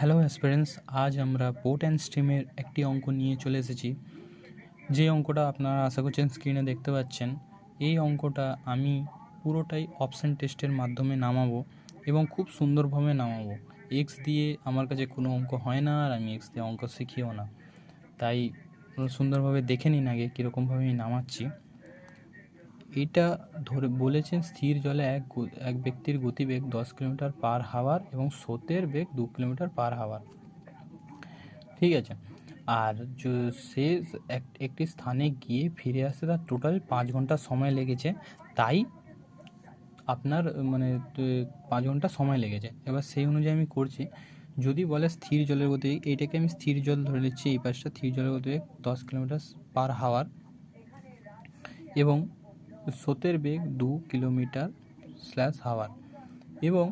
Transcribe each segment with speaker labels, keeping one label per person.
Speaker 1: Hello aspirants, আজ আমরা port and স্ট্রিমের একটি অঙ্ক নিয়ে চলে এসেছি। যে অঙ্কটা আপনারা আশা করছেন স্ক্রিনে দেখতে পাচ্ছেন, এই অঙ্কটা আমি পুরোটাই অপশান টেস্টের মাধ্যমে নামাবো এবং খুব সুন্দরভাবে নামাবো। এক্স দিয়ে আমার কাছে কোনো অঙ্ক হয় না, আর আমি এক্স দিয়ে অঙ্ক শিখিও না, তাই সুন্দরভাবে দেখে নিন আগে কীরকমভাবে আমি নামাচ্ছি। এটা ধরে বলেছেন স্থির জলে এক ব্যক্তির গতিবেগ 10 কিলোমিটার পার হাওয়ার এবং স্রোতের বেগ 2 কিলোমিটার পার হাওয়ার। ঠিক আছে, আর সে একটি স্থানে গিয়ে ফিরে আসতে তার টোটাল 5 ঘন্টা সময় লেগেছে। তাই আপনার 5 ঘন্টা সময় লেগেছে। এবার সেই অনুযায়ী আমি করছি। যদি বলে স্থির জলের গতিবেগ, এইটাকে আমি স্থির জল ধরে নিচ্ছি। এই পাশটা স্থির জলের গতিবেগ 10 কিলোমিটার পার হাওয়ার এবং স্রোতের বেগ 2 কিলোমিটার/হাওয়ার। এবং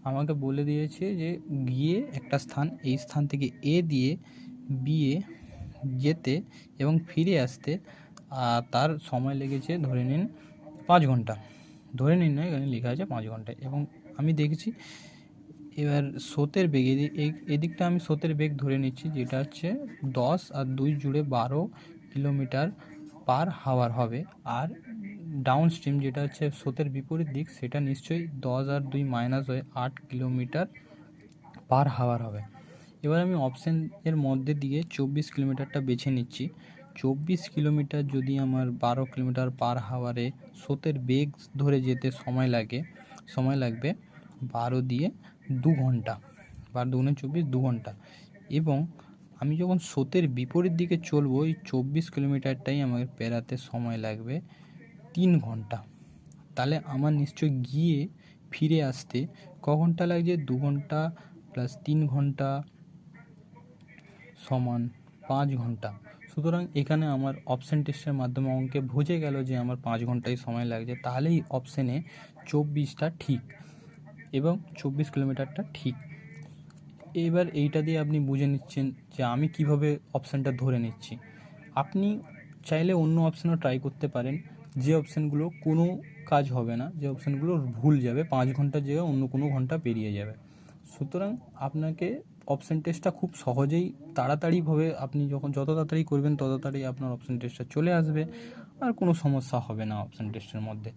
Speaker 1: আমাকে বলে দিয়েছে যে গিয়ে একটা স্থান, এই স্থান থেকে এ দিয়ে বিয়ে যেতে এবং ফিরে আসতে তার সময় লেগেছে ধরে নিন 5 ঘন্টা। ধরে নিন না, এখানে লেখা আছে 5 ঘন্টা। এবং আমি দেখেছি এবার স্রোতের বেগ, এদিকটা আমি স্রোতের বেগ ধরে নিচ্ছি, যেটা হচ্ছে 10 আর 2 জুড়ে 12 কিলোমিটার পার হাওয়ার হবে। আর ডাউন স্ট্রিম যেটা হচ্ছে স্রোতের বিপরীত দিক, সেটা নিশ্চয়ই 10 আর 2 মাইনাস হয়ে 8 কিলোমিটার পার হাওয়ার হবে। এবার আমি অপশানের মধ্যে দিয়ে 24 কিলোমিটারটা বেছে নিচ্ছি। 24 কিলোমিটার যদি আমার 12 কিলোমিটার পার হাওয়ারে স্রোতের বেগ ধরে যেতে সময় লাগবে 12 দিয়ে 2 ঘন্টা, 12 দুগুণে 24, 2 ঘন্টা। এবং আমি যখন স্রোতের বিপরীত দিকে চলবো, এই 24 কিলোমিটারটাই আমাকে পেরাতে সময় লাগবে 3 ঘন্টা। তাহলে আমার নিশ্চয়ই গিয়ে ফিরে আসতে ক ঘন্টা লাগছে? 2 ঘন্টা প্লাস 3 ঘন্টা সমান 5 ঘন্টা। সুতরাং এখানে আমার অপশান টেস্টের মাধ্যমে অঙ্কে বুঝে গেল যে আমার 5 ঘন্টাই সময় লাগছে। তাহলেই অপশানে 24টা ঠিক এবং 24 কিলোমিটারটা ঠিক। এবার এইটা দিয়ে আপনি বুঝে নিচ্ছেন যে আমি কিভাবে অপশানটা ধরে নিচ্ছি। আপনি চাইলে অন্য অপশানও ট্রাই করতে পারেন, যে অপশানগুলো কোনো কাজ হবে না, যে অপশানগুলো ভুল যাবে, 5 ঘন্টার জায়গায় অন্য কোনো ঘন্টা পেরিয়ে যাবে। সুতরাং আপনাকে অপশান টেস্টটা খুব সহজেই তাড়াতাড়িভাবে আপনি যত তাড়াতাড়ি করবেন তত তাড়াতাড়ি আপনার অপশান টেস্টটা চলে আসবে, আর কোনো সমস্যা হবে না অপশান টেস্টের মধ্যে।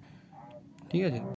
Speaker 1: ঠিক আছে।